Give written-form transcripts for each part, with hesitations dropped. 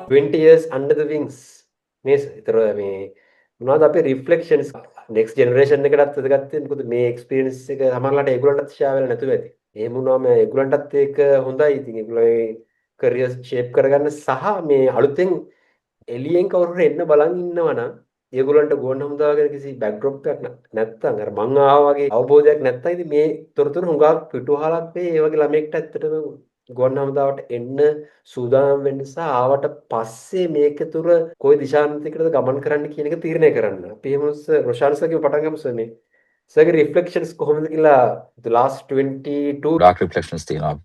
20 years under the wings මේ ඒතර මේ මොනවද අපේ රිෆ්ලෙක්ෂන්ස් next generation එකටත් වැදගත් වෙන්නේ මොකද මේ experience එක සමහරලාට ඒගොල්ලන්ටත් share වෙලා නැතුව ඇති. එහෙම වුණාම ඒගොල්ලන්ටත් ඒක හොඳයි. ඉතින් ඒගොල්ලෝ ඒ career shape කරගන්න සහ මේ අලුතෙන් එළියෙන් කවුරු හරි එන්න බලන් ඉන්නවනම් ඒගොල්ලන්ට ගුවන් හමුදාව ගැන කිසි බෑක්ඩ්‍රොප් එකක් නැත්තම් අර මං ආවා වගේ අවබෝධයක් නැත්තම් ඉතින් මේ තොරතුරු හුඟක් පිටුවහලක් වෙයි. ඒ වගේ ළමෙක්ට ඇත්තටම ගුවන් හමුදාවට එන්න සූදානම් වෙන්න සහ ආවට පස්සේ මේක තුර කොයි දිශාන්තිකටද ගමන් කරන්න කියන එක තීරණය කරන්න. අපි එහෙම රොෂාන් සර්ගේ පටන් ගමු සර් මේ. සර්ගේ රිෆ්ලෙක්ෂන්ස් කොහොමද කියලා the last 22 dark reflections තියෙනවා.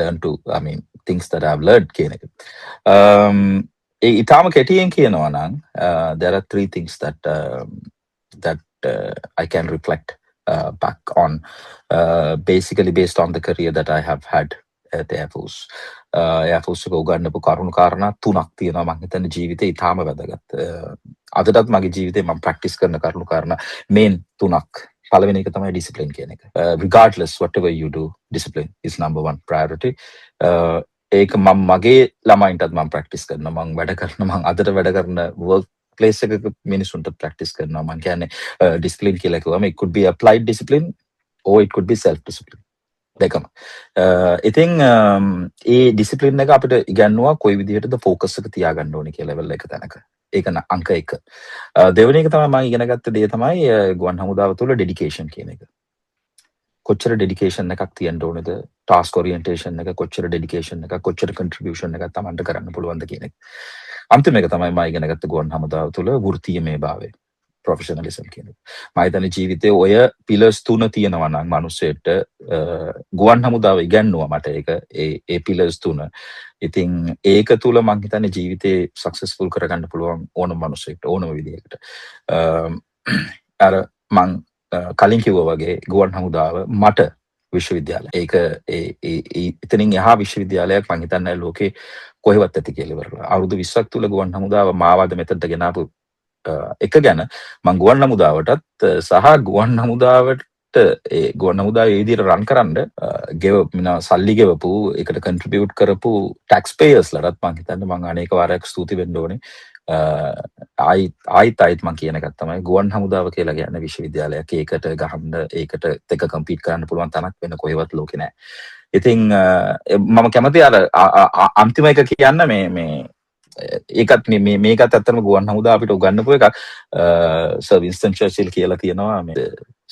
learn to I mean things that I've learned කියන එක. ඉතාම කෙටියෙන් කියනවා නම් there are three things that I can reflect back on basically based on the career that I have had at the Air Force. Air Force එක උගන්නපු කරුණු කාරණා තුනක් තියෙනවා මම හිතන්නේ ජීවිතේ ඉතාම වැදගත්. අදටත් මගේ ජීවිතේ මම ප්‍රැක්ටිස් කරන කරුණු කාරණා මේන් තුනක්. පළවෙනි එක තමයි discipline කියන එක. Regardless whatever you do, discipline is number one priority. ඒක මම මගේ ළමයින්ටත් මම ප්‍රැක්ටිස් කරනවා. මම වැඩ කරන මම අදට වැඩ කරන work place එකක මිනිසුන්ට ප්‍රැක්ටිස් කරනවා. මම කියන්නේ discipline කියලා කිව්වම it could be applied discipline or it could be self discipline. දෙකම. ඉතින් ඒ ඩිසිප්ලින් එක අපිට ඉගන්නවා කොයි විදිහටද ફોකස් එක තියාගන්න ඕනේ කියලා ලෙවල් එක තැනක. ඒක අංක 1. දෙවෙනි එක තමයි මම ඉගෙන ගත්ත දේ තමයි ගුවන් හමුදාව තුළ ඩෙඩිකේෂන් කියන එක. කොච්චර ඩෙඩිකේෂන් එකක් තියෙන්න ඕනේද? ටාස්ක් ඔරියන්ටේෂන් එක කොච්චර ඩෙඩිකේෂන් එකක් කොච්චර කන්ට්‍රිබියුෂන් එකක් Tamanට කරන්න පුළුවන්ද කියන එක. අන්තිම එක තමයි මම ඉගෙන ගත්ත ගුවන් හමුදාව තුළ වෘත්තීයමය භාවය. ප්‍රොෆෙෂනලිසම් කියන එක. මම හිතන්නේ ජීවිතේ ඔය පිලර්ස් තුන තියෙනවා නම් මිනිස්සෙට ගුවන් හමුදාව ඉගන්නුවා මට ඒක ඒ පිලර්ස් තුන. ඉතින් ඒක තුල මම හිතන්නේ ජීවිතේ සක්සස්ෆුල් කරගන්න පුළුවන් ඕනම මිනිසෙක්ට ඕනම විදිහකට. අර මම කලින් කිව්වා වගේ ගුවන් හමුදාව මට විශ්වවිද්‍යාලය. ඒක එතනින් එහා විශ්වවිද්‍යාලයක් මම හිතන්නේ ලෝකේ කොහෙවත් ඇති කියලා ඉවරලා. අවුරුදු 20ක් තුල ගුවන් හමුදාව මාවද මෙතනට ගෙනාපු එක ගැන මං ගුවන් හමුදාවටත් සහ ගුවන් හමුදාවට ගුවන් හමුදාව ඒ විදිහට රන් කරන්න සල්ලි ගෙවපු ඒකට කන්ට්‍රිබියුට් කරපු ටැක්ස් පේයර්ස් ලටත් මං හිතන්නේ මං අනේක වාරයක් ස්තුති වෙන්න ඕනේ. ආයිත් මං කියන එකක් තමයි ගුවන් හමුදාව කියලා කියන්නේ විශ්වවිද්‍යාලයක්. ඒකට ගහන්න ඒකට එක කම්පීට් කරන්න පුළුවන් තැනක් වෙන කොහෙවත් ලෝකේ නැහැ. ඉතින් මම කැමති අර අන්තිම එක කියන්න මේ ඒකත් මේකත් ඇත්තටම ගුවන් හමුදාව අපිට උගන්වපු එකක්. සර් වින්ස්ටන් චර්චිල් කියලා කියනවා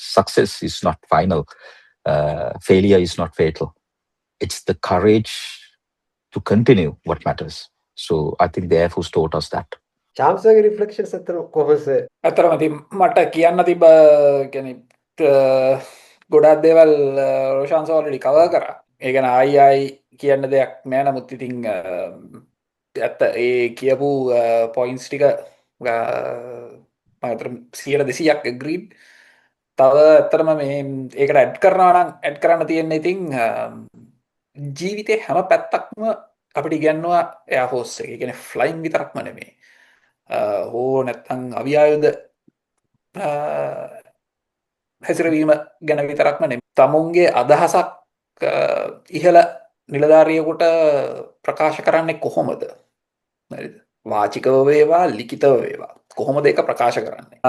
success is not final, failure is not fatal, it's the courage to continue what matters. So I think the Air Force taught us that. චාම්සගේ රිෆ්ලෙක්ෂන්ස් අතර කොහොමද? අතරම ඉතින් මට කියන්න තිබ්බ කියන්නේ ගොඩක් දේවල් රොෂාන්ස් ඔල්රෙඩි කවර් කරා. ඒ කියන්නේ ආයි කියන්න දෙයක් නෑ. නමුත් ඉතින් ඇත්ත ඒ කියපු පොයින්ට්ස් ටික මම 100% ඇග්‍රීඩ්. තව ඇත්තටම මේ ඒකට ඇඩ් කරනවා නම් ඇඩ් කරන්න තියෙන්නේ ඉතින් ජීවිතේ හැම පැත්තක්ම අපිට ඉගෙනනවා එයාර් ෆෝස් එකේ. ඒ කියන්නේ ෆ්ලයින් විතරක්ම නෙමෙයි. හෝ නැත්නම් අවියායුධ හැසිරවීම ගැන විතරක්ම නෙමෙයි. තමුන්ගේ අදහසක් ඉහළ නිලධාරියෙකුට ප්‍රකාශ කරන්නේ කොහොමද? හරිද? වාචිකව වේවා ලිඛිතව වේවා කොහොමද ඒක ප්‍රකාශ කරන්නේ?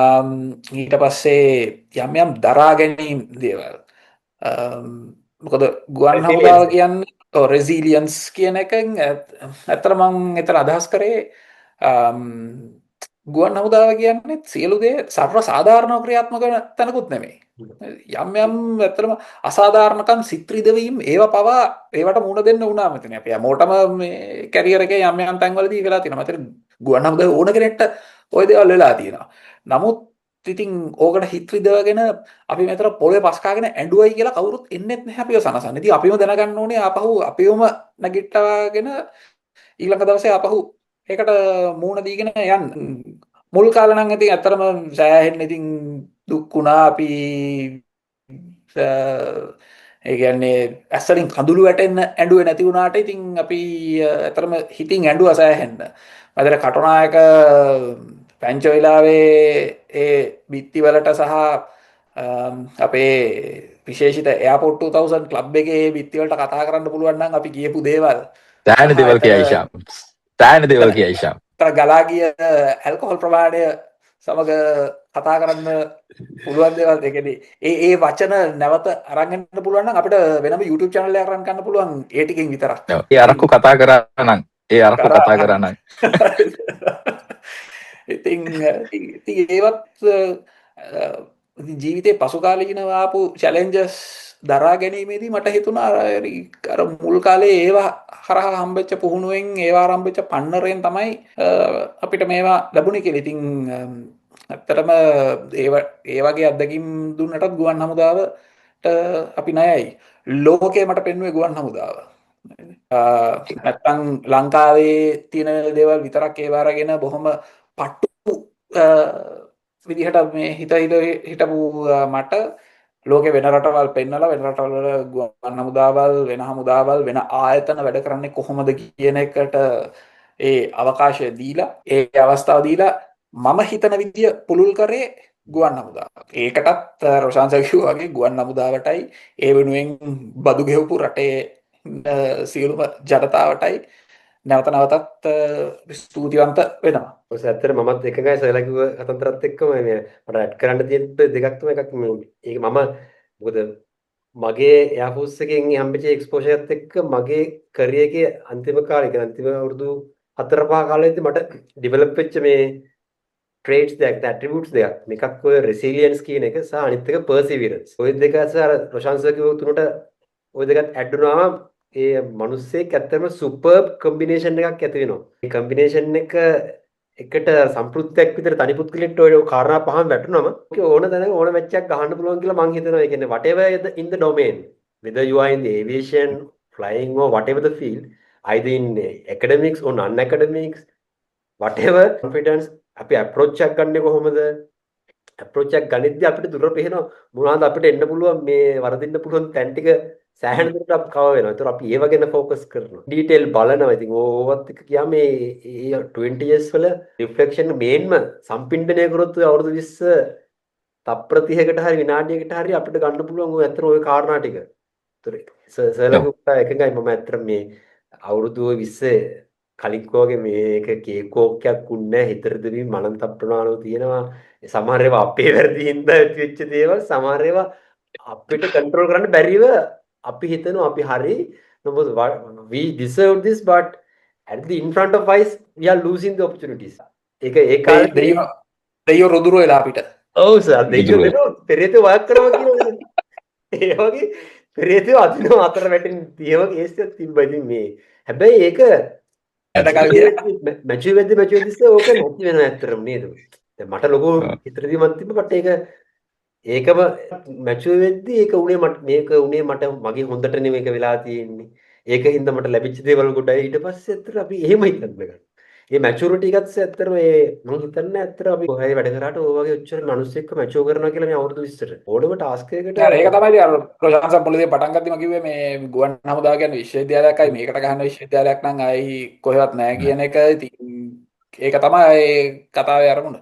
ඊට පස්සේ යම් දරා ගැනීම දේවල්. මොකද ගුවන් හමුදාව කියන්නේ රෙසිලියන්ස් කියන එකෙන් ඇත්තට මම එතන අදහස් කරේ ගුවන් හමුදාව කියන්නේ සියලු දේ සර්ව සාධාරණව ක්‍රියාත්මක වෙන තැනකුත් නෙමෙයි. යම් ඇත්තටම අසාධාරණකම් සිත්‍රිදවීම් ඒවා පවා ඒවට මුහුණ දෙන්න වුණා මෙතන. අපි හැමෝටම මේ කැරියර් එකේ යම් තැන්වලදී වෙලා තියෙනවා. මතක ගුවන් හමුදාව ඕන කෙනෙක්ට ওই දේවල් වෙලා තියෙනවා. නමුත් ඉතින් ඕකට හිත රිදවගෙන අපි මෙතන පොළවේ පස් කාගෙන ඇඬුවයි කියලා කවුරුත් එන්නෙත් නැහැ අපිව සනසන්න. ඉතින් අපිම දැනගන්න ඕනේ ආපහු අපිවම නැගිට්ටාගෙන ඊළඟ දවසේ ආපහු ඒකට මූණ දීගෙන යන්න. මුල් කාලේ නම් ඉතින් ඇත්තටම සෑහෙන්න ඉතින් දුක් වුණා. අපි ඒ කියන්නේ ඇස්සලින් කඳුළු වැටෙන්න ඇඬුවේ නැති වුණාට ඉතින් අපි ඇත්තටම හිතින් ඇඬුවා සෑහෙන්න. මතර කටුනායක පැංච වෙලාවේ ඒ බිත්තිවලට සහ අපේ විශේෂිත එයාපෝට් 2000 ක්ලබ් එකේ බිත්තිවලට කතා කරන්න පුළුවන් නම් අපි කියපු දේවල් දැනෙන දේවල් කියයි ෂාම්. තෑන දේවල් කියයි ශාම්. තර ගලා ගිය ඇල්කොහොල් ප්‍රමාණය සමග කතා කරන්න පුළුවන් දේවල් දෙකනේ. ඒ වචන නැවත අරන් යන්න පුළුවන් නම් අපිට වෙනම YouTube channel එකක් රන් කරන්න පුළුවන් ඒ ටිකෙන් විතරක්. ඒ අරක්කු කතා කරා නම් කතා කරා නම් ඉතින් ඒවත් ජීවිතේ පසුකාලීනව ආපු චැලෙන්ජස් දරා ගැනීමේදී මට හිතුණා අර මුල් කාලේ ඒවා හරහා හම්බෙච්ච පුහුණුවෙන් ඒවා හම්බෙච්ච පන්නරෙන් තමයි අපිට මේවා ලැබුණේ කියලා. ඉතින් ඇත්තටම ඒ වගේ අත්දැකීම් දුන්නටත් ගුවන් හමුදාවට අපි ණයයි. ලෝකේ මට පෙන්වුවේ ගුවන් හමුදාව. නැත්තම් ලංකාවේ තියෙන දේවල් විතරක් ඒවා අරගෙන බොහොම පට්ටු විදිහට මේ හිටපු මට ලෝකේ වෙන රටවල් පෙන්නලා වෙන රටවල ගුවන් හමුදාවල් වෙන හමුදාවල් වෙන ආයතන වැඩ කරන්නේ කොහොමද කියන එකට ඒ අවකාශය දීලා ඒ අවස්ථාව දීලා මම හිතන විදිය පුළුල් කරේ ගුවන් හමුදාව. ඒකටත් රොෂාන්ස කිව්වා වගේ ගුවන් හමුදාවටයි ඒ වෙනුවෙන් බදු ගෙවපු රටේ සියලුම ජනතාවටයි නැවත නැවතත් ස්තුතිවන්ත වෙනවා. ඔය ඇත්තට මමත් එකගයි සයලා කිව්ව කතන්දරත් එක්කම මේ මට ඇඩ් කරන්න තියෙන දෙකක් තමයි එකක් ඒක මම මොකද මගේ එයාෆෝස් එකෙන් හම්බෙච්ච එක්ස්පෝෂර් එකත් එක්ක මගේ කැරියර් එකේ අන්තිම කාලේ කියන්නේ අන්තිම අවුරුදු 4-5 කාලෙදී මට ඩෙවලොප් වෙච්ච මේ traits දෙක attributes දෙකක් මේකක් ඔය resilience කියන එක සහ අනිත් එක perseverance. ඔය දෙක අර රොෂාන්ස් කිව්ව තුනට ඔය දෙකත් ඇඩ් වුණාම ඒ මිනිස්සෙක් ඇත්තටම සුපර්බ් කම්බිනේෂන් එකක් ඇති වෙනවා. මේ කම්බිනේෂන් එක එකට සම්පූර්ණයක් විතර තනි පුත්කලෙට ඔය කාරණා පහම වැටුනම ඕන තැනක ඕන මැච් එකක් ගහන්න පුළුවන් කියලා මම හිතනවා. ඒ කියන්නේ whatever in the domain, whether you are in the aviation, flying or whatever the field, either in academics or non-academics, whatever confidence අපි approach එකක් ගන්න කොහොමද? approach එකක් ගනිද්දී අපිට දුර පේනවා මොනවාද අපිට එන්න පුළුවන් මේ වරදින්න පුළුවන් තැන් ටික සෑහෙන දුරට අපි කව වෙනවා. ඒතර අපි ඒව ගැන ફોකස් කරනවා. ඩීටේල් බලනවා. ඉතින් ඕවත් එක කියාම මේ 20 years වල රිෆ්ලෙක්ෂන් මේන්ම සම්පින්ඩනය කරොත් ඔය අවුරුදු 20 තප්පර 30කට හරි විනාඩියකට හරි අපිට ගන්න පුළුවන් ඔය අතර ඔය කාරණා ටික. ඒතර සර්ලකුත් එකඟයි මම අතර මේ අවුරුදු 20 කලින් කෝගේ මේක කේකෝක්යක් උන්නේ හිතරදවි මනන් තප්පනානෝ තියෙනවා. සමහර ඒවා අපේ වැරදි හින්දා වෙච්ච දේවල් සමහර ඒවා අපිට කන්ට්‍රෝල් කරන්න බැරිව අපි හිතනවා අපි හරි we deserve this but at the in front of us we are losing the opportunities. ඒක ඒ කාලේ දෙයියෝ රොදුරු වෙලා අපිට. ඔව් සර් දෙයියෝ පෙරේතේ වාක් කරනවා කියනවා. ඒ වගේ පෙරේතේ අදිනවා අතර වැටෙන ඒ වගේ ඒස්තියක් තිබ්බා. ඉතින් මේ හැබැයි ඒක මැච් වෙද්දි ඕක නැති වෙනවා ඇත්තටම නේද? දැන් මට ලොකු හිතේදීමක් තිබ්බ බට් ඒකම මැච් වෙද්දි ඒක උනේ මට මේක උනේ මට මගේ හොඳට නෙමෙයි මේක වෙලා තියෙන්නේ. ඒක හින්දා මට ලැබිච්ච දේවල් ගොඩයි. ඊට පස්සේ ඇත්තට අපි එහෙම හිතන්න ගන්නවා. මේ මැචුරිටි එකත් ඇත්තට මේ මම හිතන්නේ ඇත්තට අපි කොහේ වැඩ කරාට ඔය වගේ ඔච්චර මිනිස්සු එක්ක මැචුර් කරනවා කියලා මේ අවුරුදු 20ට. ඕනම ටාස්ක් එකකට ඒක තමයි අර ප්‍රශංසා මුලදී පටන් ගත්තම කිව්වේ මේ ගුවන් හමුදා කියන්නේ විශ්වවිද්‍යාලයකයි මේකට ගහන විශ්වවිද්‍යාලයක් නම් ආයි කොහෙවත් නැහැ කියන එක. ඉතින් ඒක තමයි කතාවේ අරමුණ.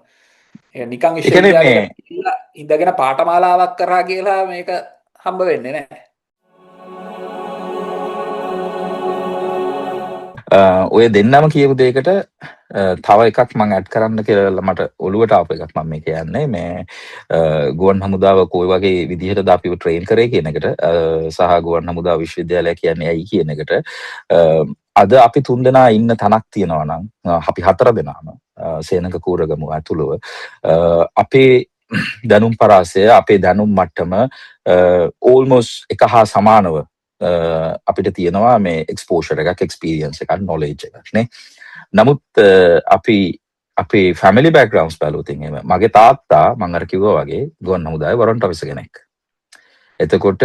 ඒ නිකන් විශ්වවිද්‍යාලයක ඉඳගෙන පාඨමාලාවක් කරා කියලා මේක හම්බ වෙන්නේ නැහැ. ඔය දෙන්නම කියපු දෙයකට තව එකක් මම ඇඩ් කරන්න කියලා මට ඔළුවට ආපු එකක් මම මේ කියන්නේ මේ ගුවන් හමුදාව කොයි වගේ විදිහටද අපිව ට්‍රේන් කරේ කියන එකට සහ ගුවන් හමුදා විශ්වවිද්‍යාලය කියන්නේ ඇයි කියන එකට අද අපි 3 දෙනා ඉන්න තැනක් තියෙනවා නම් අපි 4 දෙනාම සේනක කූරගම ඇතුළව අපේ දැනුම් පරාසය අපේ දැනුම් මට්ටම ඕල්මෝස්ට් එක හා සමානව අපිට තියෙනවා මේ එක්ස්පෝෂර් එකක් එක්ස්පීරියන්ස් එකක් නොලෙජ් එකක් නේ. නමුත් අපි අපේ ෆැමිලි බෑග්ග්‍රවුන්ඩ්ස් බලුවොත් එහෙම මගේ තාත්තා මම අර කිව්වා වගේ ගුවන් හමුදාවේ වරන්ට් ඔෆිසර් කෙනෙක්. එතකොට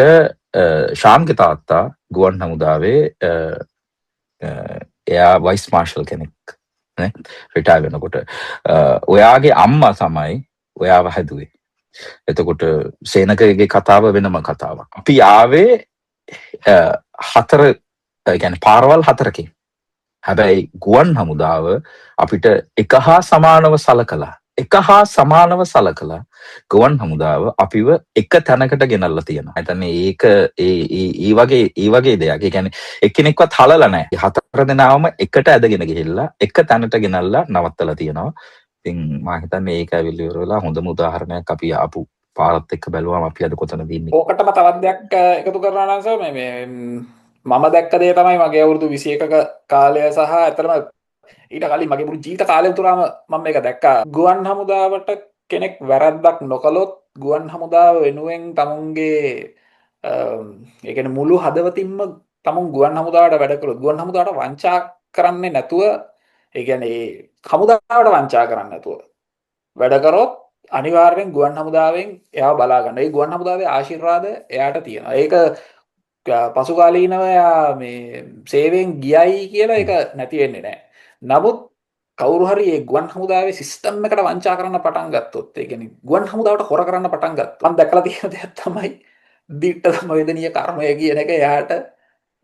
ශාම්ගේ තාත්තා ගුවන් හමුදාවේ එයා වයිස් මාර්ෂල් කෙනෙක් නේ රිටයර් වෙනකොට ඔයාගේ අම්මා තමයි ඔයාව හැදුවේ. එතකොට සේනකගේ කතාව වෙනම කතාවක්. අපි ආවේ 4 කියන්නේ පාරවල් 4කින්. හැබැයි ගුවන් හමුදාව අපිට එක හා සමානව සලකලා එක හා සමානව සලකලා ගුවන් හමුදාව අපිව එක තැනකට ගෙනල්ලා තියෙනවා. හිතන්නේ ඒක ඒ වගේ දෙයක්. ඒ කියන්නේ එක්කෙනෙක්වත් හලලා නැහැ. හතර දෙනාම එකට ඇදගෙන ගිහිල්ලා එක තැනට ගෙනල්ලා නවත්තලා තියෙනවා. ඉතින් මම හිතන්නේ ඒක ඇවිල්ලා ඉවර වෙලා හොඳම උදාහරණයක් අපි ආපු පාරත් එක්ක බැලුවම අපි අද කොතනද ඉන්නේ. ඕකටම තවත් දෙයක් එකතු කරනවා නම් සර් මේ මම දැක්ක දේ තමයි මගේ අවුරුදු 21ක කාලය සහ ඇත්තටම ඊට කලින් මගේ මුළු ජීවිත කාලය තුරාම මම මේක දැක්කා. ගුවන් හමුදාවට කෙනෙක් වැරද්දක් නොකළොත් ගුවන් හමුදාව වෙනුවෙන් තමුන්ගේ ඒ කියන්නේ මුළු හදවතින්ම තමුන් ගුවන් හමුදාවට වැඩ කළොත් ගුවන් හමුදාවට වංචා කරන්නේ නැතුව ඒ කියන්නේ හමුදාවට වංචා කරන්නේ නැතුව වැඩ කරොත් අනිවාර්යෙන් ගුවන් හමුදාවෙන් එයාව බලා ගන්න. ඒ ගුවන් හමුදාවේ ආශිර්වාද එයාට තියෙනවා. ඒක පසුකාලීනව එයා මේ සේවයෙන් ගියයි කියලා ඒක නැති වෙන්නේ නැහැ. නමුත් කවුරු හරි ඒ ගුවන් හමුදාවේ සිස්ටම් එකට වංචා කරන්න පටන් ගත්තොත් ඒ කියන්නේ ගුවන් හමුදාවට හොර කරන්න පටන් ගත්තොත් මම දැකලා තියෙන දෙයක් තමයි දිට්ඨ සමවේදනීය කර්මය කියන එක එයාට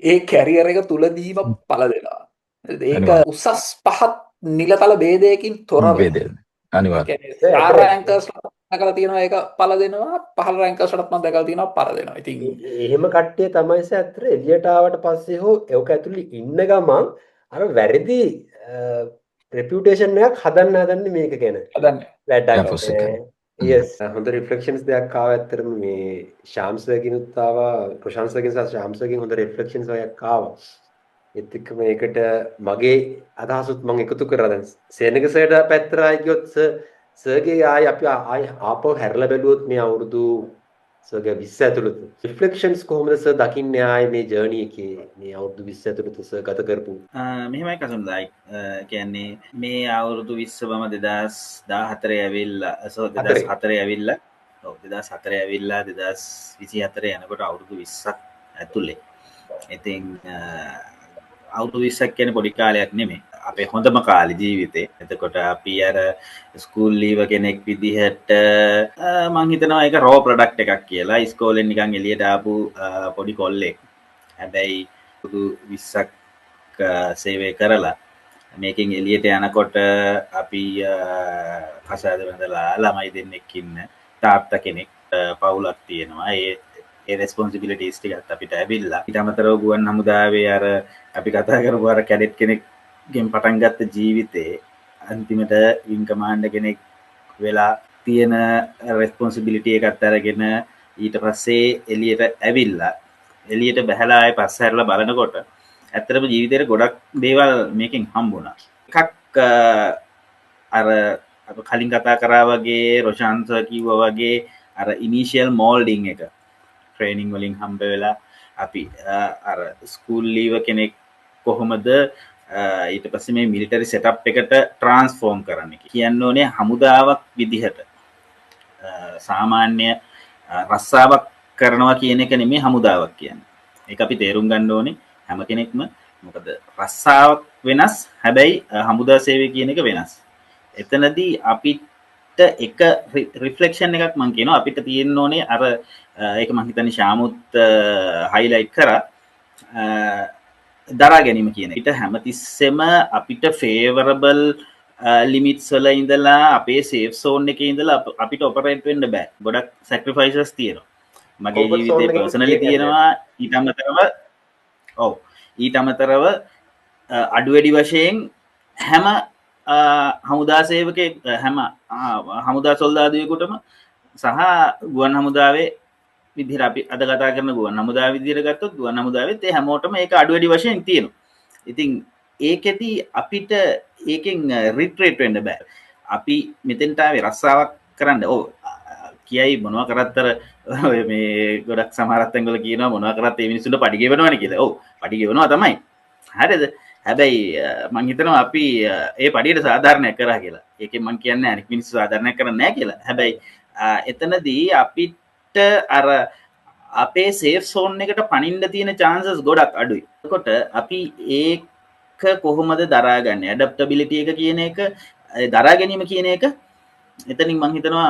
ඒ කැරියර් එක තුලදීම පළ දෙනවා. ඒක උසස් පහත් නිලතල ભેදයකින් තොරව අනිවාර්යයෙන් රැංකර්ස් දැකලා තියෙනවා ඒක පළ දෙනවා පහළ රැංකර්ස්ටත් මම දැකලා තියෙනවා පළ දෙනවා. ඉතින් එහෙම කට්ටිය තමයි ඇත්තට එළියට ආවට පස්සේ හෝ ඒක ඇතුළේ ඉන්න ගමන් අර වැරදි රෙපියුටේෂන් එකක් හදන්න මේක ගැන. හදන්නේ. වැඩක්. yes හොඳ රිෆ්ලෙක්ෂන්ස් දෙයක් ආවා ඇත්තටම මේ ශාම්ස්වර්ගිනුත් ආවා ප්‍රශාන්ස්වර්ගින් සහ ශාම්ස්වර්ගින් හොඳ රිෆ්ලෙක්ෂන්ස් වගේක් ආවා. ඒත් එක්ක මේකට මගේ අදහසුත් මම එකතු කරලා දැන් සේනක සර්ට පැත්තට ආයි ගියොත් සර්ගේ ආයි අපි ආයි ආපහු හැරලා බැලුවොත් මේ අවුරුදු සර්ගේ 20 ඇතුළත රිෆ්ලෙක්ෂන්ස් කොහොමද සර් දකින්නේ ආයි මේ ජර්නි එකේ මේ අවුරුදු 20 ඇතුළත සර් ගත කරපු මෙහෙමයි කසුන්දායි කියන්නේ මේ අවුරුදු 20 මම 2014 ඇවිල්ලා 2004 ඇවිල්ලා 2004 ඇවිල්ලා 2024 යනකොට අවුරුදු 20ක් ඇතුලේ. ඉතින් අවුරුදු 20ක් කියන්නේ පොඩි කාලයක් නෙමෙයි. අපේ හොඳම කාලේ ජීවිතේ. එතකොට අපි අර ස්කූල් ලීව කෙනෙක් විදිහට මං හිතනවා ඒක රෝ ප්‍රොඩක්ට් එකක් කියලා. ඉස්කෝලෙන් නිකන් එළියට ආපු පොඩි කොල්ලෙක්. හැබැයි අවුරුදු 20ක් සේවය කරලා මේකෙන් එළියට යනකොට අපි කසාද බඳලා ළමයි දෙන්නෙක් ඉන්න තාත්තා කෙනෙක් පවුලක් තියෙනවා. ඒ රෙස්පොන්සිබිලිටිස් ටිකත් අපිට ඇවිල්ලා. ඊට අමතරව ගුවන් හමුදාවේ අර අපි කතා කරපු අර කැඩෙට් කෙනෙක්ගෙන් පටන් ගත්ත ජීවිතේ අන්තිමට වින් කමාන්ඩර් කෙනෙක් වෙලා තියෙන රෙස්පොන්සිබිලිටි එකත් අරගෙන ඊට පස්සේ එළියට ඇවිල්ලා එළියට බහැලා ආයේ පස්ස හැරලා බලනකොට ඇත්තටම ජීවිතේට ගොඩක් දේවල් මේකෙන් හම්බුණා. එකක් අර අප කලින් කතා කරා වගේ රොෂාන්ත කිව්වා වගේ අර ඉනිෂියල් මෝල්ඩින් එක ට්‍රේනින් වලින් හම්බ වෙලා අපි අර ස්කූල් ලීව කෙනෙක් කොහොමද ඊට පස්සේ මේ මිලිටරි සෙටප් එකට ට්‍රාන්ස්ෆෝම් කරන්න කියන්න ඕනේ හමුදාවක් විදිහට සාමාන්‍ය රස්සාවක් කරනවා කියන එක නෙමෙයි හමුදාවක් කියන්නේ. ඒක අපි තේරුම් ගන්න ඕනේ හැම කෙනෙක්ම. මොකද රස්සාවක් වෙනස් හැබැයි හමුදා සේවය කියන එක වෙනස්. එතනදී අපිට එක රිෆ්ලෙක්ෂන් එකක් මම කියනවා අපිට තියෙන්න ඕනේ අර ඒක මම හිතන්නේ ශාමුත් හයිලයිට් කරා දරා ගැනීම කියන එක. ඊට හැමතිස්සෙම අපිට ෆේවරබල් ලිමිට්ස් වල ඉඳලා අපේ සේෆ් සෝන් එකේ ඉඳලා අපිට ඔපරේට් වෙන්න බෑ. ගොඩක් සැක්‍රිෆයිසස් තියෙනවා. මගේ ජීවිතේ පර්සනලි තියෙනවා. ඊට අමතරව අඩු වැඩි වශයෙන් හැම හමුදා සේවකයෙක් හැම හමුදා සොල්දාදුවෙකුටම සහ ගුවන් හමුදාවේ විදිහට අපි අද කතා කරන ගුවන් හමුදාව විදිහට ගත්තොත් ගුවන් හමුදාවෙත් ඒ හැමෝටම ඒක අඩු වැඩි වශයෙන් තියෙනවා. ඉතින් ඒකෙදි අපිට ඒකෙන් රිට්‍රීට් වෙන්න බෑ. අපි මෙතෙන්ට ආවේ රස්සාවක් කරන්න. කියයි මොනවා කරත්තර මේ ගොඩක් සමහරක් තැන්වල කියනවා මොනවා කරත් ඒ මිනිස්සුන්ට පඩි ගෙවනවනේ කියලා. ඔව් පඩි ගෙවනවා තමයි. හරිද? හැබැයි මං හිතනවා අපි ඒ පඩියට සාධාරණයක් කරා කියලා. ඒකෙන් මං කියන්නේ අනිත් මිනිස්සු සාධාරණයක් කරන්නේ නැහැ කියලා. හැබැයි එතනදී අපිට අර අපේ සේෆ් සෝන් එකට පනින්න තියෙන chances ගොඩක් අඩුයි. එතකොට අපි ඒක කොහොමද දරාගන්නේ? ඇඩැප්ටබිලිටි එක කියන එක දරා ගැනීම කියන එක එතනින් මං හිතනවා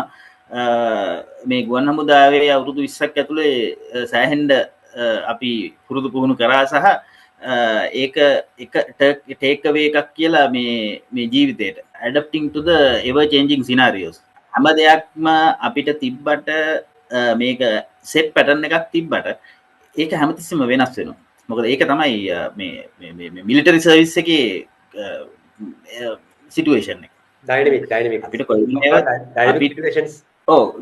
මේ ගුවන් හමුදාවේ අවුරුදු 20ක් ඇතුලේ සෑහෙන්න අපි පුරුදු පුහුණු කරා සහ ඒක එක ටේක් අවේ එකක් කියලා මේ ජීවිතයට ඇඩප්ටිං ටු ද එවර් චේන්ජිං සිනාරියෝස් හැම දෙයක්ම අපිට තිබ්බට මේක සෙට් පැටර්න් එකක් තිබ්බට ඒක හැමතිස්සෙම වෙනස් වෙනවා. මොකද ඒක තමයි මේ මිලිටරි සර්විස් එකේ සිටුේෂන් එක. ඩයිනමික් අපිට කොයින්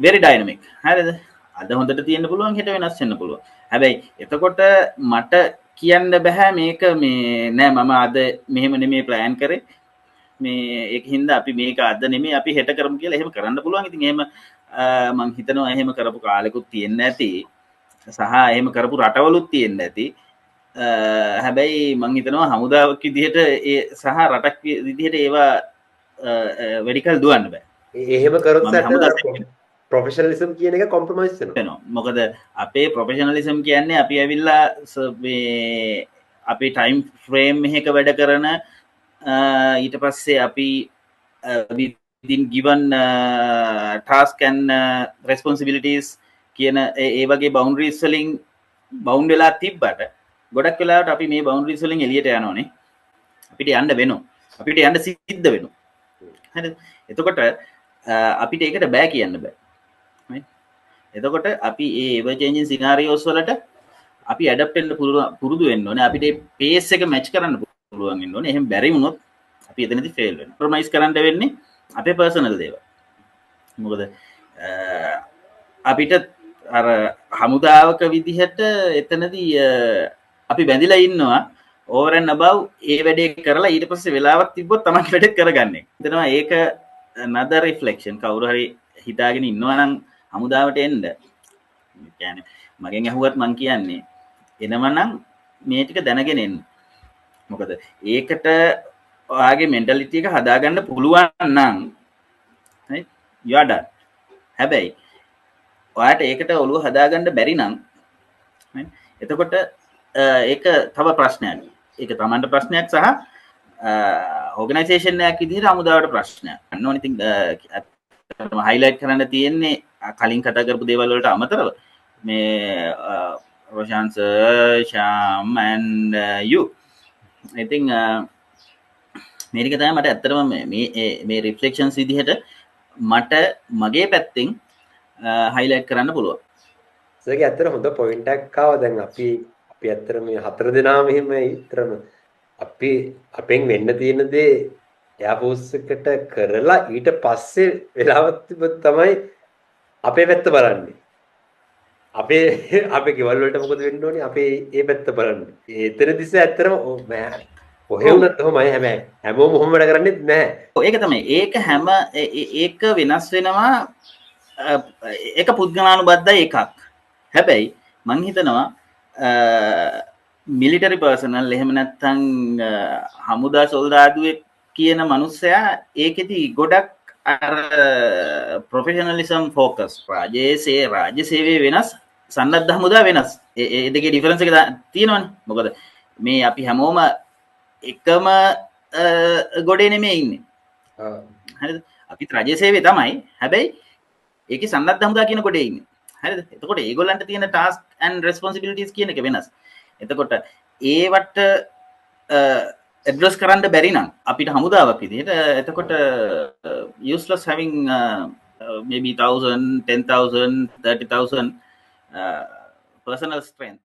very dynamic. හරිද? අද හොඳට තියෙන්න පුළුවන් හෙට වෙනස් වෙන්න පුළුවන්. හැබැයි එතකොට මට කියන්න බෑ මේක මේ නෑ මම අද මෙහෙම නෙමෙයි ප්ලෑන් කරේ. මේ ඒක හින්දා අපි මේක අද නෙමෙයි අපි හෙට කරමු කියලා එහෙම කරන්න පුළුවන්. ඉතින් එහෙම මං හිතනවා එහෙම කරපු කාලෙකුත් තියෙන්න ඇති. සහ එහෙම කරපු රටවලුත් තියෙන්න ඇති. හැබැයි මං හිතනවා හමුදාවක් විදිහට ඒ සහ රටක් විදිහට ඒවා වැඩිකල් දුවන්න බෑ. එහෙම කරොත් ප්‍රොෆෙෂනලිසම් කියන එක කොම්ප්‍රොමයිස් වෙනවා. මොකද අපේ ප්‍රොෆෙෂනලිසම් කියන්නේ අපි ඇවිල්ලා අපි ටයිම් ෆ්‍රේම් එකක වැඩ කරන ඊට පස්සේ අපි within given task and responsibilities කියන ඒ වගේ boundaries වලින් bound වෙලා තිබ්බට ගොඩක් වෙලාවට අපි මේ boundaries වලින් එළියට යනෝනේ. අපිට යන්න වෙනවා. අපිට යන්න සිද්ධ වෙනවා. හරිද? එතකොට අපිට ඒකට බෑ කියන්න බෑ. එතකොට අපි ඒ එවර් චේන්ජින් සිනාරියෝස් වලට අපි ඇඩප්ට් වෙන්න පුරුදු වෙන්න ඕනේ. අපිට ඒ පේස් එක මැච් කරන්න පුළුවන් වෙන්න ඕනේ. එහෙම බැරි වුණොත් අපි එතනදී ෆේල් වෙනවා. කොම්ප්‍රොමයිස් කරන්න වෙන්නේ අපේ පර්සනල් දේවල්. මොකද අපිට අර හමුදාවක විදිහට එතනදී අපි බැඳිලා ඉන්නවා over and above ඒ වැඩේ කරලා ඊට පස්සේ වෙලාවක් තිබ්බොත් තමයි වැඩේ කරගන්නේ. එතනවා ඒක another reflection. කවුරු හරි හිතාගෙන ඉන්නවා නම් හමුදාවට එන්න. කියන්නේ මගෙන් අහුවත් මං කියන්නේ එනවනම් මේ ටික දැනගෙන එන්න. මොකද ඒකට ඔයාගේ මෙන්ටැලිටි එක හදාගන්න පුළුවන් නම් right you are done. හැබැයි ඔයාට ඒකට ඔළුව හදාගන්න බැරි නම් එතකොට ඒක තව ප්‍රශ්නයක්. ඒක තමන්ට ප්‍රශ්නයක් සහ ඕගනයිසේෂන් එකක් විදිහට හමුදාවට ප්‍රශ්නයක්. අන්න ඕන ඉතින් හයිලයිට් කරන්න තියෙන්නේ කලින් කතා කරපු දේවල් වලට අමතරව මේ Roshan sir, Sham and you. I think මේක තමයි මට ඇත්තටම මේ රිෆ්ලෙක්ෂන්ස් විදිහට මට මගේ පැත්තෙන් හයිලයිට් කරන්න පුළුවන්. ඒක ඇත්තට හොඳ පොයින්ට් එකක් ආවා. දැන් අපි ඇත්තට මේ හතර දෙනාම එහෙම ඊතරම අපි අපෙන් වෙන්න තියෙන දේ එයාෆෝස් එකට කරලා ඊට පස්සේ වෙලාවක් තිබ්බොත් තමයි අපේ පැත්ත බලන්නේ. අපේ ගෙවල් වලට මොකද වෙන්න ඕනේ? අපේ ඒ පැත්ත බලන්නේ. ඒතර දිස ඇත්තටම කොහේ වුණත් කොහොමයි හැබැයි හැමෝම මොහොම වැඩ කරන්නේ නැහැ. ඒක තමයි. ඒක හැම ඒක වෙනස් වෙනවා. ඒක පුද්ගලානුබද්ධ එකක්. හැබැයි මං හිතනවා මිලිටරි පර්සනල් එහෙම නැත්නම් හමුදා සොල්දාදුවෙක් කියන මනුස්සයා ඒකෙදි ගොඩක් අර ප්‍රොෆෙෂනලිසම් ෆෝකස් රාජ්‍ය සේවය වෙනස් සන්නද්ධ හමුදා වෙනස්. ඒ දෙකේ ඩිෆරන්ස් එක තියෙනවනේ. මොකද මේ අපි හැමෝම එකම ගොඩේ නෙමෙයි ඉන්නේ. හරිද? අපි රාජ්‍ය සේවය තමයි. හැබැයි ඒකේ සන්නද්ධ හමුදා කියන ගොඩේ ඉන්නේ. හරිද? එතකොට ඒගොල්ලන්ට තියෙන ටාස්ක් ඇන්ඩ් රෙස්පොන්සිබිලිටිස් කියන එක වෙනස්. එතකොට ඒවට ඇඩ්‍රස් කරන්න බැරි නම් අපිට හමුදාවක් විදිහට එතකොට useless having maybe 1000 10,000 30,000 personal strength.